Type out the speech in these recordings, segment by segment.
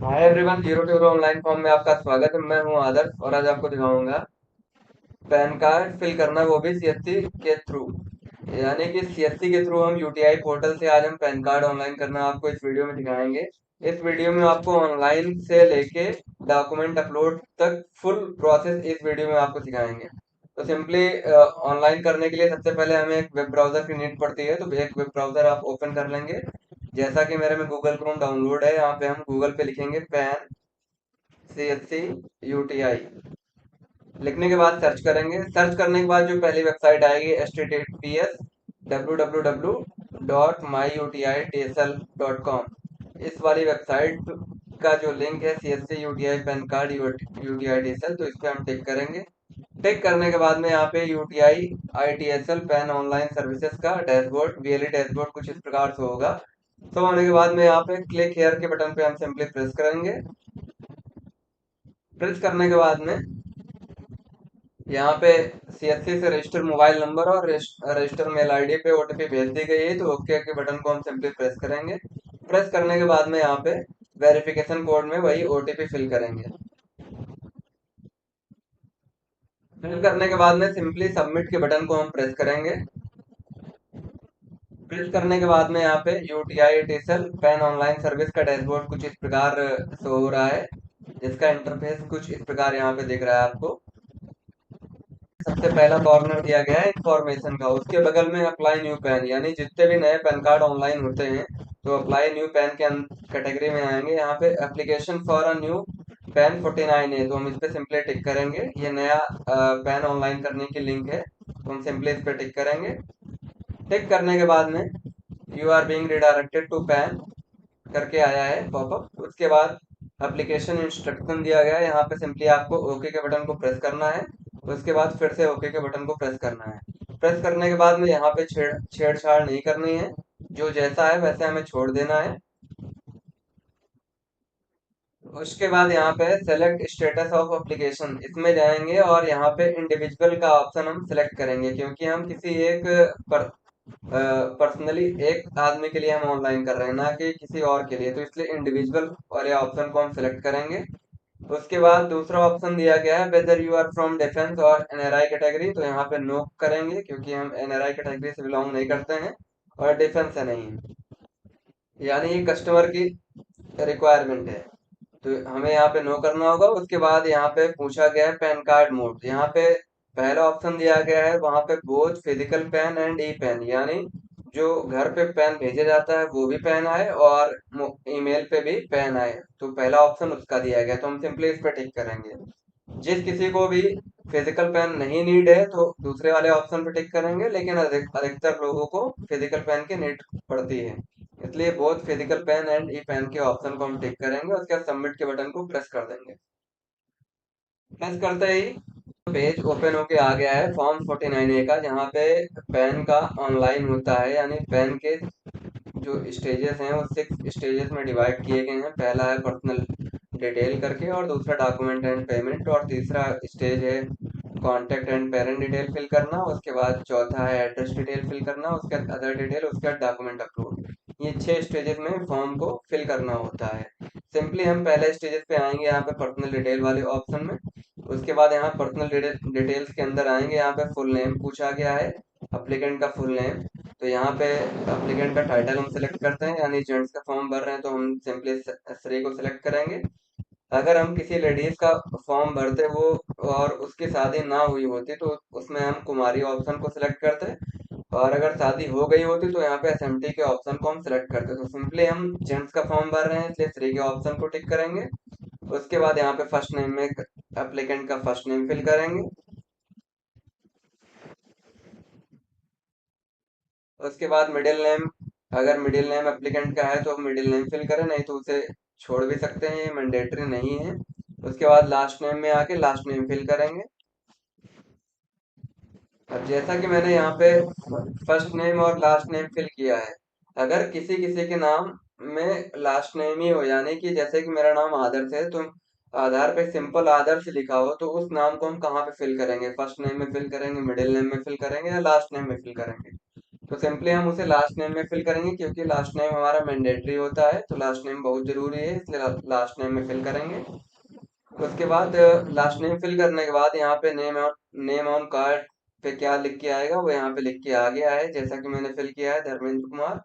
Hi everyone, zero to hero online form में आपका स्वागत है। मैं हूं आदर्श और आज आपको दिखाऊंगा पैन कार्ड फिल करना, वो भी सीएससी के थ्रू। यानी कि सीएससी के थ्रू हम यूटीआई पोर्टल से आज हम पैन कार्ड ऑनलाइन करना आपको इस वीडियो में दिखाएंगे। इस वीडियो में आपको ऑनलाइन से लेके डॉक्यूमेंट अपलोड तक फुल प्रोसेस इस वीडियो में आपको सिखाएंगे। तो सिंपली ऑनलाइन करने के लिए सबसे पहले हमें एक वेब ब्राउजर की नीड पड़ती है, तो एक वेब ब्राउजर आप ओपन कर लेंगे। जैसा कि मेरे में गूगल क्रोम डाउनलोड है, यहाँ पे हम गूगल पे लिखेंगे पैन सीएससी यूटीआई। लिखने के बाद सर्च करेंगे। सर्च करने के बाद जो पहली वेबसाइट आएगी https://www.myutidsl.com, इस वाली वेबसाइट का जो लिंक है CSC UTI pan card UTI DSL, तो इस पे हम टिक करेंगे। टिक करने के बाद में यहाँ पे यूटीआई आईटीएसएल पैन ऑनलाइन सर्विसेज का डैशबोर्ड वीएलई डैशबोर्ड कुछ इस प्रकार से होगा। तो होने के बाद में यहाँ पे क्लिक हेयर के बटन पे हम सिंपली प्रेस करेंगे। प्रेस करने के बाद में यहाँ पे सीएससी से रजिस्टर मोबाइल नंबर और रजिस्टर मेल आईडी पे ओटीपी भेज दी गई है, तो ओके के बटन को हम सिंपली प्रेस करेंगे। प्रेस करने के बाद में यहाँ पे वेरिफिकेशन कोड में वही ओटीपी फिल करेंगे। फिल करने के बाद में सिंपली सबमिट के बटन को हम प्रेस करेंगे। प्रेस करने के बाद में यहाँ पे UTI TSL pan online service का डैशबोर्ड कुछ इस प्रकार शो हो रहा है, जिसका इंटरफेस कुछ इस प्रकार यहाँ पे दिख रहा है आपको। सबसे पहला कॉर्नर दिया गया है इंफॉर्मेशन का, उसके बगल में अप्लाई न्यू पैन, यानी जितने भी नए पैन कार्ड ऑनलाइन होते हैं तो अप्लाई न्यू पैन के कैटेगरी में आएंगे। यहाँ पे application for a new pan 49 है, तो हम इस पे सिंपली टिक करेंगे। ये नया पैन ऑनलाइन करने की लिंक है, तो हम सिंपली इस पे टिक करेंगे। टिक करने के बाद में you are being redirected to PAN करके आया है पॉपअप। उसके बाद एप्लीकेशन इंस्ट्रक्शन दिया गया है, यहाँ पे सिंपली आपको ओके के बटन को प्रेस करना है। उसके बाद फिर से ओके के बटन को प्रेस करना है। प्रेस करने के बाद में यहाँ पे छेड़छाड़ नहीं करनी है, जो जैसा है वैसे हमें छोड़ देना है। उसके बाद यहाँ पे सेलेक्ट स्टेटस ऑफ एप्लीकेशन, इसमें जाएंगे और यहाँ पे इंडिविजुअल का ऑप्शन हम सेलेक्ट करेंगे, क्योंकि हम किसी एक पर पर्सनली एक आदमी के लिए हम ऑनलाइन कर रहे हैं, ना कि किसी और के लिए, तो इसलिए इंडिविजुअल वाले ऑप्शन को हम सेलेक्ट करेंगे। उसके बाद दूसरा ऑप्शन दिया गया है whether you are from defence और एनआरआई कैटेगरी, तो यहाँ पे नो करेंगे क्योंकि हम एनआरआई कैटेगरी से बिलोंग नहीं करते हैं और डिफेंस से नहीं है, यानी ये कस्टमर की रिक्वायरमेंट है, तो हमें यहाँ पे नो करना होगा। उसके बाद यहाँ पे पूछा गया है पैन कार्ड मोड, यहाँ पे पहला ऑप्शन दिया गया है वहां पे both physical PAN and e PAN, यानी जो घर पे पेन भेजा जाता है वो भी पेन आए और ईमेल पे भी पेन आए, तो पहला ऑप्शन उसका दिया गया, तो हम सिंपली इस पे टिक करेंगे। जिस किसी को भी फिजिकल पेन नहीं नीड है तो दूसरे वाले ऑप्शन पे टिक करेंगे, लेकिन अधिकतर लोगों को फिजिकल पेन की नीड पड़ती है, इसलिए both physical PAN and e PAN के ऑप्शन को हम टिक करेंगे। उसके बाद सबमिट के बटन को प्रेस कर देंगे। प्रेस करते ही पेज ओपन होके आ गया है फॉर्म 49A का, जहाँ पे पैन का ऑनलाइन होता है, यानी पैन के जो स्टेजेस हैं वो 6 स्टेजेस में डिवाइड किए गए हैं। पहला है पर्सनल डिटेल करके, और दूसरा डॉक्यूमेंट एंड पेमेंट, और तीसरा स्टेज है contact and parent detail fill करना। उसके बाद चौथा है एड्रेस डिटेल फिल करना, उसके बाद अदर डिटेल, उसके बाद डॉक्यूमेंट अपलोड। ये 6 स्टेजेस में फॉर्म को फिल करना होता है। सिंपली हम पहले स्टेजेस पे आएंगे, यहाँ पे पर्सनल डिटेल वाले ऑप्शन में। उसके बाद यहाँ पर्सनल डिटेल्स के अंदर आएंगे, यहाँ पे फुल नेम पूछा गया है, अप्लीकेंट का फुल नेम। तो यहाँ पे अप्लीकेंट का टाइटल हम सेलेक्ट करते हैं, यानी जेंट्स का फॉर्म भर रहे हैं तो हम सिंपली श्री को सिलेक्ट करेंगे। अगर हम किसी लेडीज का फॉर्म भरते वो और उसकी शादी ना हुई होती तो उसमें हम कुमारी ऑप्शन को सिलेक्ट करते, और अगर शादी हो गई होती तो यहाँ पे एसएमटी के ऑप्शन को हम सिलेक्ट करते। तो सिंपली हम जेंट्स का फॉर्म भर रहे हैं इसलिए श्री के ऑप्शन को टिक करेंगे। उसके बाद यहाँ पे फर्स्ट नेम में एप्लीकेंट का फर्स्ट नेम फिल करेंगे। उसके बाद मिडिल नेम, अगर मिडिल नेम एप्लीकेंट का है तो मिडिल नेम फिल करें, नहीं तो उसे छोड़ भी सकते हैं, ये मैंडेटरी नहीं है। उसके बाद लास्ट नेम में आके लास्ट नेम फिल करेंगे। अब जैसा कि मैंने यहाँ पे फर्स्ट नेम और लास्ट नेम फिल किया है, अगर किसी किसी के नाम में लास्ट नेम ही हो, यानी कि जैसे कि मेरा नाम आदर्श है तो आधार पे सिंपल आदर्श लिखा हो, तो उस नाम को हम कहाँ पे फिल करेंगे? फर्स्ट नेम में फिल करेंगे, मिडिल नेम में फिल करेंगे, या लास्ट नेम में फिल करेंगे? तो सिंपली हम उसे लास्ट नेम में फिल करेंगे, क्योंकि लास्ट नेम हमारा मैंडेटरी होता है, तो लास्ट नेम बहुत जरूरी है, इसलिए लास्ट नेम में फिल करेंगे। उसके बाद लास्ट नेम फिल करने के बाद यहाँ पे नेम ऑन कार्ड पे क्या लिख के आएगा वो यहाँ पे लिख के आ गया है, जैसा कि मैंने फिल किया है, धर्मेंद्र कुमार।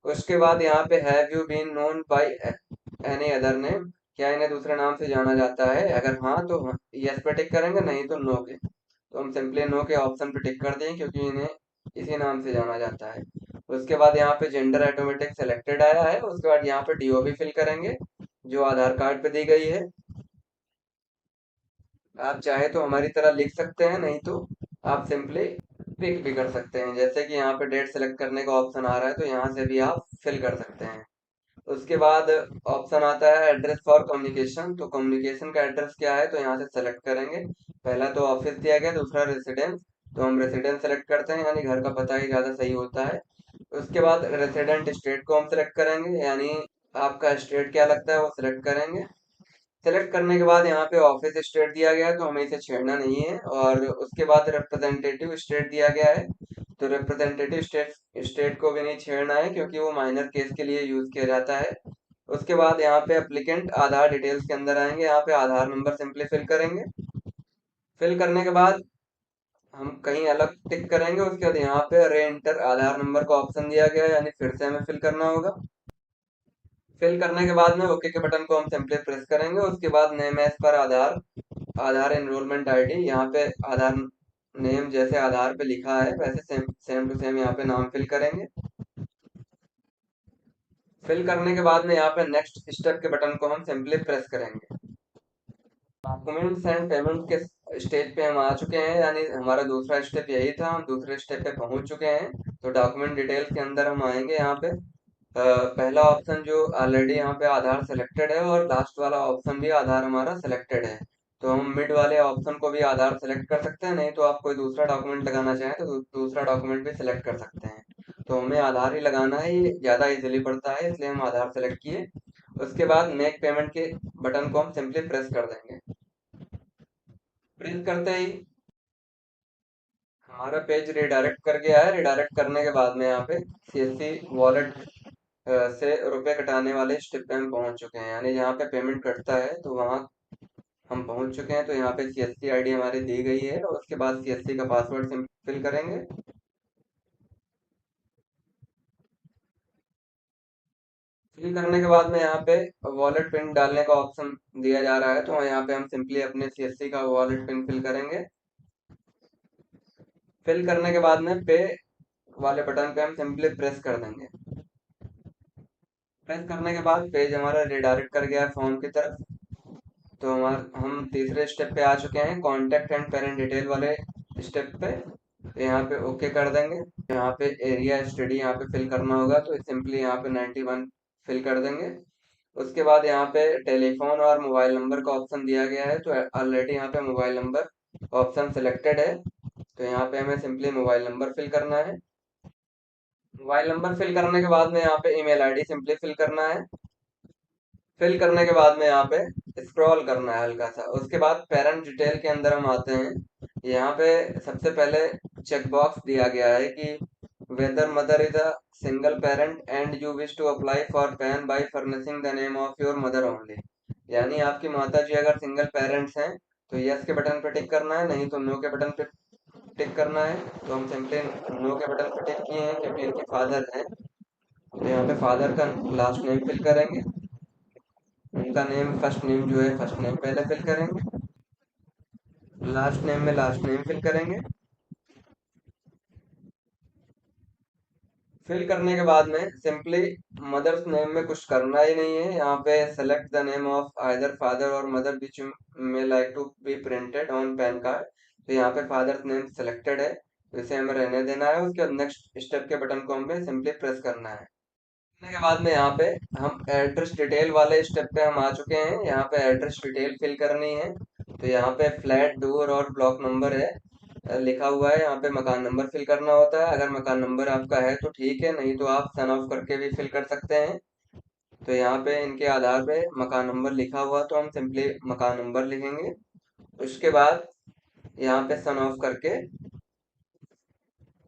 उसके बाद यहाँ पे have you been known by any other name, क्या इन्हें दूसरे नाम से जाना जाता है, अगर हाँ तो यस पे टिक करेंगे, नहीं तो नो के। तो हम सिंपली नो के ऑप्शन पे टिक कर दें, क्योंकि इन्हें इसी नाम से जाना जाता है। उसके बाद यहाँ पे जेंडर ऑटोमेटिक सेलेक्टेड आया है। उसके बाद यहाँ पे डीओबी फिल करेंगे, जो आधार कार्ड पे दी गई है। आप चाहे तो हमारी तरह लिख सकते हैं, नहीं तो आप सिंपली पिक भी कर सकते हैं, जैसे कि यहाँ पे डेट सेलेक्ट करने का ऑप्शन आ रहा है, तो यहाँ से भी आप फिल कर सकते हैं। उसके बाद ऑप्शन आता है एड्रेस फॉर कम्युनिकेशन, तो कम्युनिकेशन का एड्रेस क्या है, तो यहाँ से सेलेक्ट करेंगे। पहला तो ऑफिस दिया गया, दूसरा रेसिडेंस, तो हम रेसिडेंस सेलेक्ट करते हैं, यानी घर का पता ही ज़्यादा सही होता है। उसके बाद रेसिडेंट स्टेट को हम सेलेक्ट करेंगे, यानी आपका स्टेट क्या लगता है वो सिलेक्ट करेंगे। सेलेक्ट करने के बाद यहाँ पे ऑफिस स्टेट दिया गया है, तो हमें इसे छेड़ना नहीं है। और उसके बाद रिप्रेजेंटेटिव स्टेट दिया गया है, तो रिप्रेजेंटेटिव स्टेट को भी नहीं छेड़ना है, क्योंकि वो माइनर केस के लिए यूज किया जाता है। उसके बाद यहाँ पे एप्लीकेंट आधार डिटेल्स के अंदर आएंगे, यहाँ पे आधार नंबर सिंपली फिल करेंगे। फिल करने के बाद हम कहीं अलग टिक करेंगे। उसके बाद यहाँ पे रे एंटर आधार नंबर का ऑप्शन दिया गया है, यानी फिर से हमें फिल करना होगा। फिल करने के बाद में ओके के बटन को हम सिंपली प्रेस करेंगे। उसके बाद नेम एज पर आधार, आधार एनरोलमेंट आईडी, यहाँ पे आधार नेम जैसे आधार पे लिखा है वैसे सेम सेम टू सेम यहाँ पे नाम फिल करेंगे। फिल करने के बाद में यहाँ पे नेक्स्ट स्टेप के बटन को हम सिंपली प्रेस करेंगे। डॉक्यूमेंट्स एंड पेमेंट के स्टेज पे हम आ चुके हैं, यानी हमारा दूसरा स्टेप यही था, हम दूसरे स्टेप पे पहुंच चुके हैं। तो डॉक्यूमेंट डिटेल्स के अंदर हम आएंगे। यहाँ पे पहला ऑप्शन जो ऑलरेडी यहाँ पे आधार सेलेक्टेड है, और लास्ट वाला ऑप्शन भी आधार हमारा सेलेक्टेड है, तो हम मिड वाले ऑप्शन को भी आधार सेलेक्ट कर सकते हैं, नहीं तो आप कोई दूसरा डॉक्यूमेंट लगाना चाहें तो दूसरा डॉक्यूमेंट भी सिलेक्ट कर सकते हैं। तो हमें आधार ही लगाना है, ये ज़्यादा इजीली पड़ता है, इसलिए हम आधार सेलेक्ट किए। उसके बाद मेक पेमेंट के बटन को हम सिंपली प्रेस कर देंगे। प्रेस करते ही हमारा पेज रिडायरेक्ट कर गया है। रिडायरेक्ट करने के बाद में यहाँ पे सीएससी वॉलेट से रुपए कटाने वाले स्टेप पे हम पहुंच चुके हैं, यानी जहाँ पे पेमेंट कटता है तो वहाँ हम पहुंच चुके हैं। तो यहाँ पे सीएससी आईडी हमारी दी गई है, और उसके बाद सीएससी का पासवर्ड फिल करेंगे। फिल करने के बाद में यहाँ पे वॉलेट पिन डालने का ऑप्शन दिया जा रहा है, तो यहाँ पे हम सिंपली अपने सीएससी का वॉलेट पिन फिल करेंगे। फिल करने के बाद में पे वाले बटन पे हम सिंपली प्रेस कर देंगे। प्रेस करने के बाद पेज हमारा रिडायरेक्ट कर गया है फॉर्म की तरफ। तो हम तीसरे स्टेप पे आ चुके हैं, कॉन्टैक्ट एंड पेरेंट डिटेल वाले स्टेप पे। तो यहाँ पे ओके कर देंगे। यहाँ पे एरिया स्टडी यहाँ पे फिल करना होगा, तो सिंपली यहाँ पे 91 फिल कर देंगे। उसके बाद यहाँ पे टेलीफोन और मोबाइल नंबर का ऑप्शन दिया गया है, तो ऑलरेडी यहाँ पे मोबाइल नंबर ऑप्शन सिलेक्टेड है, तो यहाँ पे हमें सिंपली मोबाइल नंबर फिल करना है। मोबाइल नंबर फिल करने के बाद में यहाँ पे ईमेल आईडी सिंपली फिल करना है। फिल करने के बाद में यहाँ पे स्क्रॉल करना है हल्का सा। उसके बाद पेरेंट डिटेल के अंदर हम आते हैं। यहाँ पे सबसे पहले चेक बॉक्स दिया गया है कि whether mother is a single parent and you wish to apply for PAN by furnishing the name of your mother only, यानी आपकी माता जी अगर सिंगल पेरेंट्स हैं तो यस के बटन पे टिक करना है, नहीं तो नो के बटन पे टिक करना है। तो हम सिंपली नो के बटन पे टिक किए हैं, क्योंकि इनके फादर हैं। तो यहाँ पे फादर का लास्ट नेम फिल करेंगे। उनका नेम फर्स्ट नेम जो है फर्स्ट नेम पहले फिल करेंगे, लास्ट नेम में लास्ट नेम फिल करेंगे। फिल करने के बाद में सिंपली मदर्स नेम में कुछ करना ही नहीं है। यहाँ पे select the name of either father और मदर विच में like to be printed on PAN card, तो यहाँ पे फादर्स नेम सेलेक्टेड है, तो इसे हमें रहने देना है। उसके बाद नेक्स्ट स्टेप के बटन को हमें सिंपली प्रेस करना है। करने के बाद में यहाँ पे हम एड्रेस डिटेल वाले स्टेप पे हम आ चुके हैं। यहाँ पे एड्रेस डिटेल फिल करनी है, तो यहाँ पे फ्लैट डोर और ब्लॉक नंबर है लिखा हुआ है, यहाँ पे मकान नंबर फिल करना होता है। अगर मकान नंबर आपका है तो ठीक है, नहीं तो आप सन ऑफ करके भी फिल कर सकते हैं। तो यहाँ पे इनके आधार पे मकान नंबर लिखा हुआ, तो हम सिंपली मकान नंबर लिखेंगे। उसके बाद यहाँ पे सन ऑफ करके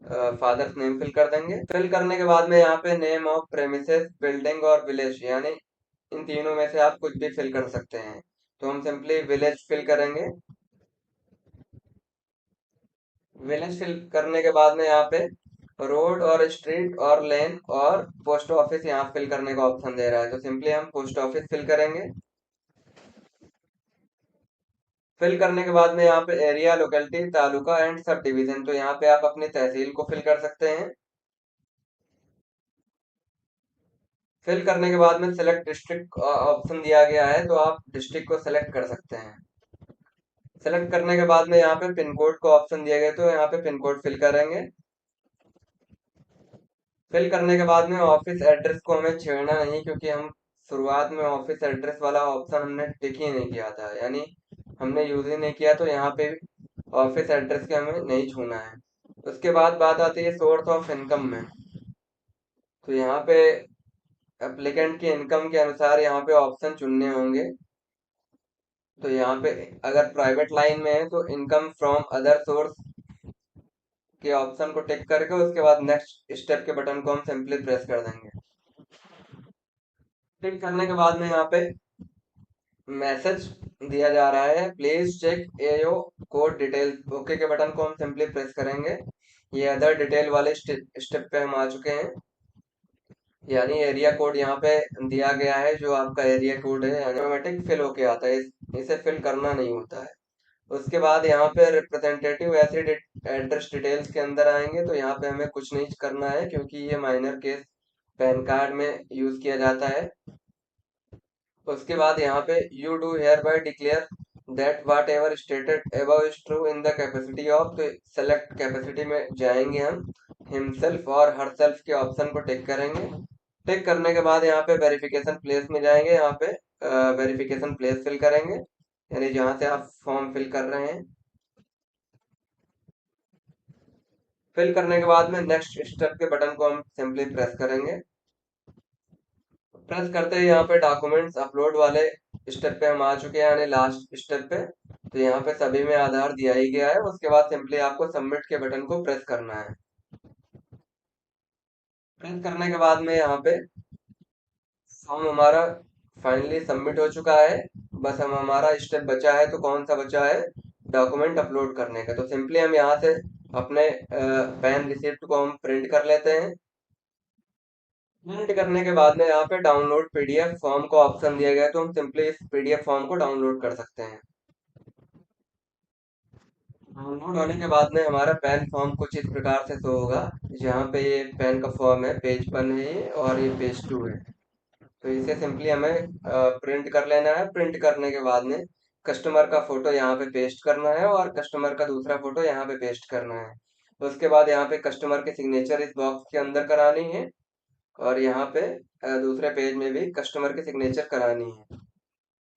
फादर्स नेम फिल कर देंगे। फिल करने के बाद में यहाँ पे नेम ऑफ प्रेमिसेस, बिल्डिंग और विलेज, यानी इन तीनों में से आप कुछ भी फिल कर सकते हैं। तो हम सिंपली विलेज फिल करेंगे। विलेज फिल करने के बाद में यहाँ पे रोड और स्ट्रीट और लेन और पोस्ट ऑफिस यहाँ फिल करने का ऑप्शन दे रहा है, तो सिंपली हम पोस्ट ऑफिस फिल करेंगे। फिल करने के बाद में यहाँ पे area, locality, taluka and sub division, तो यहाँ पे आप अपनी तहसील को फिल कर सकते हैं। फिल करने के बाद में सिलेक्ट डिस्ट्रिक्ट ऑप्शन दिया गया है, तो आप डिस्ट्रिक्ट को सिलेक्ट कर सकते हैं। सेलेक्ट करने के बाद में यहाँ पे पिन कोड को ऑप्शन दिया गया, तो यहाँ पे पिन कोड फिल करेंगे। फिल करने के बाद में ऑफिस एड्रेस को हमें छेड़ना नहीं, क्योंकि हम शुरुआत में ऑफिस एड्रेस वाला ऑप्शन हमने टिक ही नहीं किया था, यानी हमने यूज ही नहीं किया, तो यहाँ पे ऑफिस एड्रेस के हमें नहीं छूना है। उसके बाद बात आती है सोर्स ऑफ इनकम में। तो यहाँ पे एप्लीकेंट की इनकम के अनुसार यहाँ पे ऑप्शन चुनने होंगे। तो यहाँ पे अगर प्राइवेट लाइन में है तो इनकम फ्रॉम अदर सोर्स के ऑप्शन को टिक करके उसके बाद नेक्स्ट स्टेप के बटन को हम सिंपली प्रेस कर देंगे। टिक करने के बाद में यहाँ पे मैसेज दिया जा रहा है, please check AO code detail, okay के बटन को हम सिंपली प्रेस करेंगे। ये अदर डिटेल वाले स्टेप पे हम आ चुके हैं, यानी एरिया कोड यहाँ पे दिया गया है, जो आपका एरिया कोड है ऑटोमेटिक फिल होके आता है, इसे फिल करना नहीं होता है। उसके बाद यहाँ पे रिप्रेजेंटेटिव एसिड एड्रेस डिटेल्स के अंदर आएंगे, तो यहाँ पे हमें कुछ नहीं करना है, क्योंकि ये माइनर केस पैन कार्ड में यूज किया जाता है। उसके बाद यहाँ पे you do hereby declare that whatever stated above is true in the capacity of, तो सेलेक्ट कैपेसिटी में जाएंगे हम, हिमसेल्फ और हर सेल्फ के ऑप्शन को टिक करेंगे। टिक करने के बाद यहाँ पे वेरिफिकेशन प्लेस में जाएंगे, यहाँ पे वेरिफिकेशन प्लेस फिल करेंगे, यानी जहाँ से आप फॉर्म फिल कर रहे हैं। फिल करने के बाद में नेक्स्ट स्टेप के बटन को हम सिंपली प्रेस करेंगे। प्रेस करते ही यहाँ पे डॉक्यूमेंट्स अपलोड वाले स्टेप पे हम आ चुके हैं, यानी लास्ट स्टेप पे। तो यहाँ पे सभी में आधार दिया ही गया है। उसके बाद सिंपली आपको सबमिट के बटन को प्रेस करना है। प्रेस करने के बाद में यहाँ पे फॉर्म हमारा फाइनली सबमिट हो चुका है। बस हम हमारा स्टेप बचा है, तो कौन सा बचा है, डॉक्यूमेंट अपलोड करने का। तो सिंपली हम यहाँ से अपने पैन रिसिप्ट को हम प्रिंट कर लेते हैं। प्रिंट करने के बाद में यहाँ पे डाउनलोड पीडीएफ फॉर्म को ऑप्शन दिया गया है, तो हम सिंपली इस पीडीएफ फॉर्म को डाउनलोड कर सकते हैं। डाउनलोड होने के बाद में हमारा पैन फॉर्म कुछ इस प्रकार से शो होगा, जहाँ पे ये पैन का फॉर्म है, पेज 1 है ये, और ये पेज 2 है। तो इसे सिंपली हमें प्रिंट कर लेना है। प्रिंट करने के बाद में कस्टमर का फोटो यहाँ पे पेस्ट करना है, और कस्टमर का दूसरा फोटो यहाँ पे पेस्ट करना है। उसके बाद यहाँ पे कस्टमर के सिग्नेचर इस बॉक्स के अंदर करानी है, और यहाँ पे दूसरे पेज में भी कस्टमर के सिग्नेचर करानी है।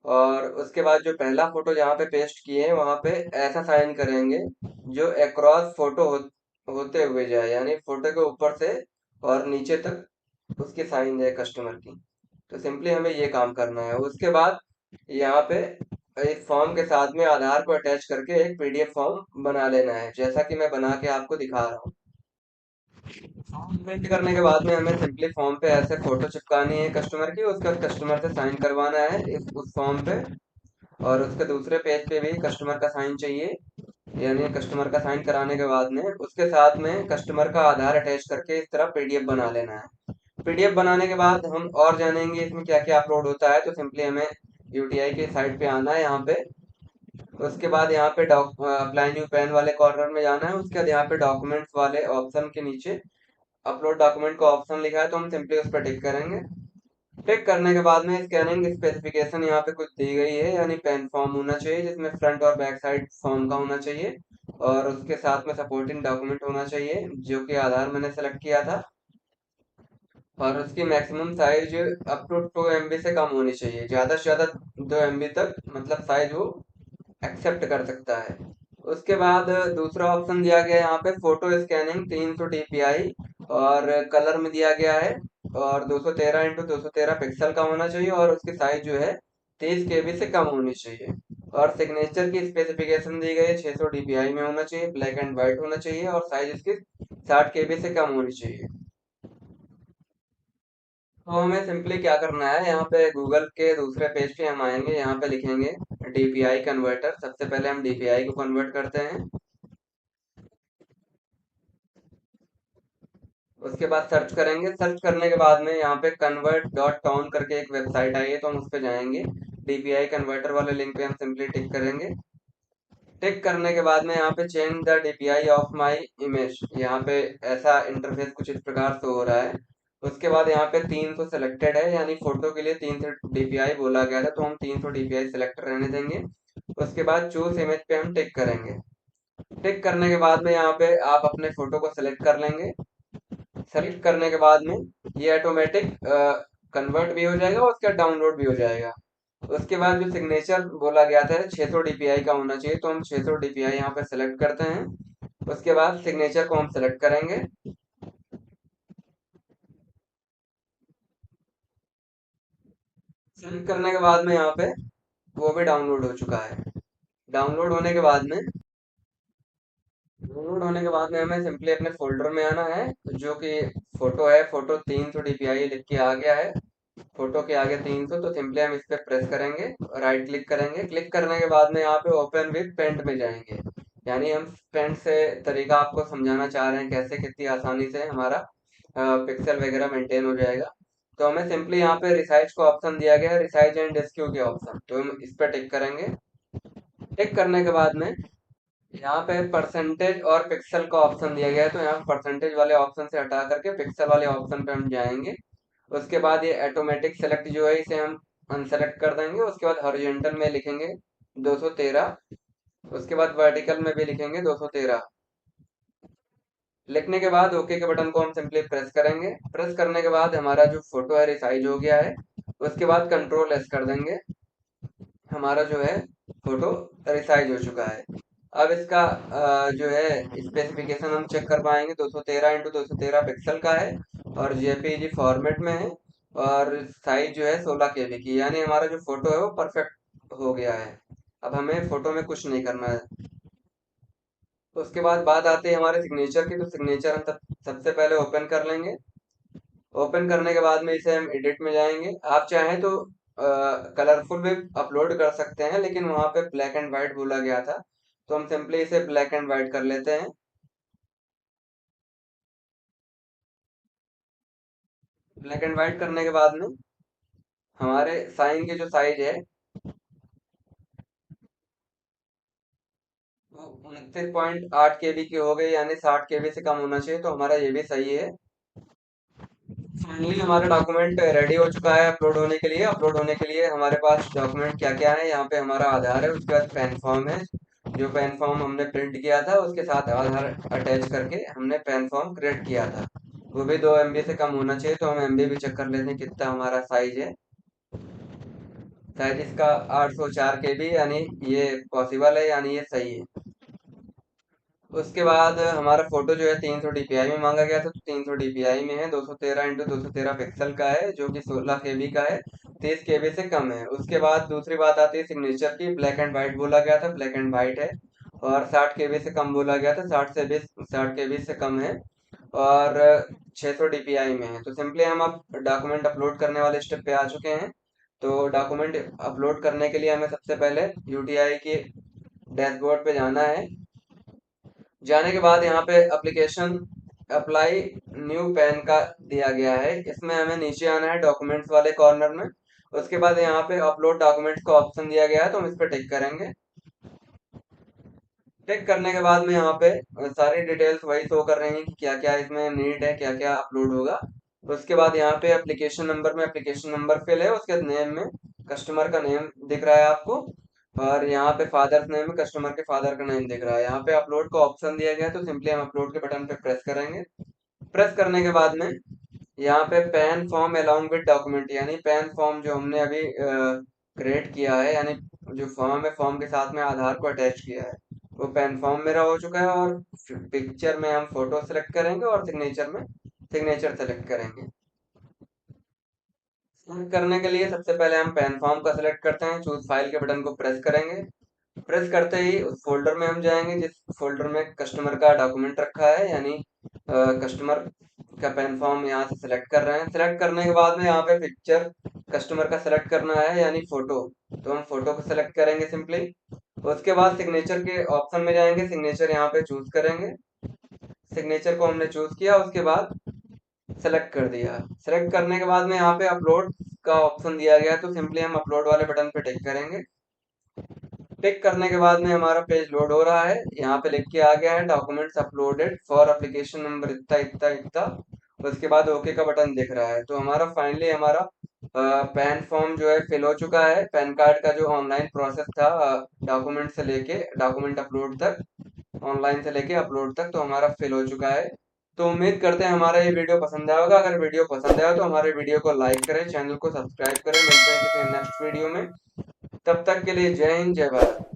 और उसके बाद जो पहला फोटो जहाँ पे पेस्ट किए हैं वहां पे ऐसा साइन करेंगे जो अक्रॉस फोटो होते हुए जाए, यानी फोटो के ऊपर से और नीचे तक उसकी साइन जाए कस्टमर की। तो सिंपली हमें ये काम करना है। उसके बाद यहाँ पे इस फॉर्म के साथ में आधार को अटैच करके एक पीडीएफ फॉर्म बना लेना है, जैसा कि मैं बना के आपको दिखा रहा हूँ। फॉर्म प्रिंट करने के बाद में हमें सिंपली फॉर्म पे ऐसे फोटो चिपकानी है कस्टमर की, उसके बाद कस्टमर से साइन करवाना है उस फॉर्म पे। और उसके दूसरे पेज पे भी कस्टमर का साइन चाहिए, यानी कस्टमर का साइन कराने के बाद में उसके साथ में कस्टमर का आधार अटैच करके इस तरह पीडीएफ बना लेना है। पीडीएफ बनाने के बाद हम और जानेंगे इसमें क्या क्या अपलोड होता है, तो सिंपली हमें यूटीआई के साइट पे आना है यहाँ पे। उसके बाद यहाँ पे अप्लाई न्यू पैन वाले कॉर्नर में जाना है। उसके बाद यहाँ पे डॉक्यूमेंट्स वाले ऑप्शन के नीचे अपलोड डॉक्यूमेंट का ऑप्शन लिखा है, तो हम सिंपली उस पर टिक करेंगे। टिक करने के बाद में स्कैनिंग स्पेसिफिकेशन यहाँ पे कुछ दी गई है, यानी पेन फॉर्म होना चाहिए जिसमें फ्रंट और बैक साइड फॉर्म का होना चाहिए, और उसके साथ में सपोर्टिंग डॉक्यूमेंट होना चाहिए, जो कि आधार मैंने सेलेक्ट किया था। और उसकी maximum size up to 2 MB से कम होनी चाहिए, ज़्यादा से ज़्यादा 2 MB तक मतलब साइज वो एक्सेप्ट कर सकता है। उसके बाद दूसरा ऑप्शन दिया गया है यहाँ पे फोटो स्कैनिंग 300 DPI, और कलर में दिया गया है, और 213 x 213 पिक्सल का होना चाहिए, और उसकी साइज जो है 30 KB से कम होनी चाहिए। और सिग्नेचर की स्पेसिफिकेशन दी गई है 600 डीपीआई में होना चाहिए, ब्लैक एंड व्हाइट होना चाहिए और साइज इसकी 60 केबी से कम होनी चाहिए। तो हमें सिंपली क्या करना है, यहाँ पे गूगल के दूसरे पेज पे हम आएंगे, यहाँ पे लिखेंगे डीपीआई कन्वर्टर। सबसे पहले हम डीपीआई को कन्वर्ट करते हैं। उसके बाद सर्च करेंगे। सर्च करने के बाद में यहाँ पे कन्वर्ट डॉट टाउन करके एक वेबसाइट आई है, तो हम उस पे जाएंगे। डीपीआई कन्वर्टर वाले लिंक पे हम सिंपली टिक करेंगे। टिक करने के बाद में यहाँ पे change the DPI of my image, यहाँ पे ऐसा इंटरफेस कुछ इस प्रकार से हो रहा है। उसके बाद यहाँ पे 300 सेलेक्टेड है, यानी फोटो के लिए 300 डीपीआई बोला गया था, तो हम 300 डीपीआई सेलेक्ट रहने देंगे। उसके बाद चूज इमेज पे हम टिक करेंगे। टिक करने के बाद में यहाँ पे आप अपने फोटो को सेलेक्ट कर लेंगे। सेलेक्ट करने के बाद में ये ऑटोमेटिक कन्वर्ट भी हो जाएगा और उसका डाउनलोड भी हो जाएगा। उसके बाद जो सिग्नेचर बोला गया था 600 डीपीआई का होना चाहिए, तो हम 600 डीपीआई यहाँ पे सेलेक्ट करते हैं। उसके बाद सिग्नेचर को हम सेलेक्ट करेंगे। सेलेक्ट करने के बाद में यहाँ पे वो भी डाउनलोड हो चुका है। डाउनलोड होने के बाद में डाउनलोड होने के बाद में हमें सिंपली अपने फोल्डर में आना है। जो कि फोटो है, फोटो 300 डीपीआई लिख के आ गया है। फोटो के आगे 300, तो सिंपली हम इस पे प्रेस करेंगे, राइट क्लिक करेंगे। क्लिक करने के बाद में यहाँ पे ओपन विद पेंट में जाएंगे। यानी हम पेंट से तरीका आपको समझाना चाह रहे हैं कैसे कितनी आसानी से हमारा पिक्सल वगैरह मेंटेन हो जाएगा। तो हमें सिंपली यहाँ पे रिसाइज का ऑप्शन दिया गया है, रिसाइज एंड रेस्क्यू के ऑप्शन, तो हम इस पे टिक करेंगे। टिक करने के बाद में यहाँ पे परसेंटेज और पिक्सल का ऑप्शन दिया गया है, तो यहाँ परसेंटेज वाले ऑप्शन से हटा करके पिक्सल वाले ऑप्शन पे हम जाएंगे। उसके बाद ये ऑटोमेटिक सेलेक्ट जो है इसे हम अनसेलेक्ट कर देंगे। उसके बाद हॉरिजॉन्टल में लिखेंगे 213। उसके बाद वर्टिकल में भी लिखेंगे 213। लिखने के बाद ओके के बटन को हम सिंपली प्रेस करेंगे। प्रेस करने के बाद हमारा जो फोटो है रिसाइज हो गया है। उसके बाद कंट्रोल एस कर देंगे। हमारा जो है फोटो रिसाइज हो चुका है। अब इसका जो है स्पेसिफिकेशन हम चेक कर पाएंगे, 213 x 213 पिक्सल का है और जेपीजी फॉर्मेट में है। और साइज जो है 16 केबी की, यानी हमारा जो फोटो है वो परफेक्ट हो गया है। अब हमें फोटो में कुछ नहीं करना है। तो उसके बाद बात आती है हमारे सिग्नेचर की, तो सिग्नेचर हम सबसे पहले ओपन कर लेंगे। ओपन करने के बाद में इसे हम एडिट में जाएंगे। आप चाहें तो कलरफुल भी अपलोड कर सकते हैं, लेकिन वहां पे ब्लैक एंड व्हाइट बोला गया था, तो हम सिंपली इसे ब्लैक एंड व्हाइट कर लेते हैं। ब्लैक एंड व्हाइट करने के बाद में हमारे साइन की जो साइज है वो 29.8 केबी की हो गई, यानी 60 केबी से कम होना चाहिए, तो हमारा ये भी सही है। फाइनली हमारा डॉक्यूमेंट रेडी हो चुका है अपलोड होने के लिए। अपलोड होने के लिए हमारे पास डॉक्यूमेंट क्या क्या है, यहाँ पे हमारा आधार है, उसके बाद पैन फॉर्म है। जो पैन फॉर्म हमने प्रिंट किया था उसके साथ आधार अटैच करके हमने पैन फॉर्म क्रिएट किया था। वो भी 2 MB से कम होना चाहिए, तो हम MB भी चेक कर लेते हैं कितना हमारा साइज है। शायद इसका 804 केबी, यानी ये पॉसिबल है, यानी ये सही है। उसके बाद हमारा फोटो जो है 300 डीपीआई में मांगा गया था, तो 300 डीपीआई में है। 213 x 213 पिक्सल का है, जो कि 16 केबी का है, 30 केबी से कम है। उसके बाद दूसरी बात आती है सिग्नेचर की। ब्लैक एंड व्हाइट बोला गया था, ब्लैक एंड व्हाइट है। और 60 केबी से कम बोला गया था, 60 केबी से कम है। और 600 डीपीआई में है। तो सिंपली हम अब डॉक्यूमेंट अपलोड करने वाले स्टेप पे आ चुके हैं। तो डॉक्यूमेंट अपलोड करने के लिए हमें सबसे पहले यूटीआई के डैशबोर्ड पे जाना है। जाने के बाद यहाँ पे एप्लीकेशन अप्लाई न्यू पैन का दिया गया है, इसमें हमें नीचे आना है डॉक्यूमेंट्स वाले कॉर्नर में। उसके बाद यहाँ पे अपलोड डॉक्यूमेंट्स का ऑप्शन दिया गया है, तो हम इस पर टिक करेंगे। टिक करने के बाद में यहाँ पे सारी डिटेल्स वही शो कर रही हैं कि क्या क्या इसमें नीड है, क्या क्या अपलोड होगा। उसके बाद यहाँ पे एप्लीकेशन नंबर में एप्लीकेशन नंबर फिल है, उसके नेम में कस्टमर का नेम दिख रहा है आपको। और यहाँ पे फादर्स नेम में कस्टमर के फादर का नेम दिख रहा है। यहाँ पे अपलोड का ऑप्शन दिया गया है, तो सिंपली हम अपलोड के बटन पे प्रेस करेंगे। प्रेस करने के बाद में यहाँ पे pan form along with document, यानी पैन फॉर्म जो हमने अभी क्रिएट किया है, यानी जो फॉर्म है फॉर्म के साथ में आधार को अटैच किया है, वो पैन फॉर्म मेरा हो चुका है। और पिक्चर में हम फोटो सेलेक्ट करेंगे और सिग्नेचर में सिग्नेचर सेलेक्ट करेंगे। सेलेक्ट करने के लिए सबसे पहले हम पैन फॉर्म का सेलेक्ट करते हैं, चूज फाइल के बटन को प्रेस करेंगे। प्रेस करते ही उस फोल्डर में हम जाएंगे जिस फोल्डर में कस्टमर का डॉक्यूमेंट रखा है, यानी कस्टमर का पैन फॉर्म यहाँ से सिलेक्ट कर रहे हैं। सिलेक्ट करने के बाद में यहाँ पे पिक्चर कस्टमर का सिलेक्ट करना है, यानी फोटो। तो हम फोटो को सिलेक्ट करेंगे सिंपली। उसके बाद सिग्नेचर के ऑप्शन में जाएंगे, सिग्नेचर यहाँ पे चूज करेंगे। सिग्नेचर को हमने चूज किया, उसके बाद सेलेक्ट कर दिया। सेलेक्ट करने के बाद में यहाँ पे अपलोड का ऑप्शन दिया गया है, तो सिंपली हम अपलोड वाले बटन पे टिक करेंगे। टिक करने के बाद में हमारा पेज लोड हो रहा है। यहाँ पे लिख के आ गया है documents uploaded for application number इतना इतना इतना। उसके बाद ओके का बटन दिख रहा है। तो हमारा फाइनली हमारा पैन फॉर्म जो है फिल हो चुका है। पैन कार्ड का जो ऑनलाइन प्रोसेस था, डॉक्यूमेंट से लेके डॉक्यूमेंट अपलोड तक, ऑनलाइन से लेके अपलोड तक, तो हमारा फिल हो चुका है। तो उम्मीद करते हैं हमारा ये वीडियो पसंद आया होगा। अगर वीडियो पसंद आया तो हमारे वीडियो को लाइक करें, चैनल को सब्सक्राइब करें। मिलते हैं किसी नेक्स्ट वीडियो में। तब तक के लिए जय हिंद, जय भारत।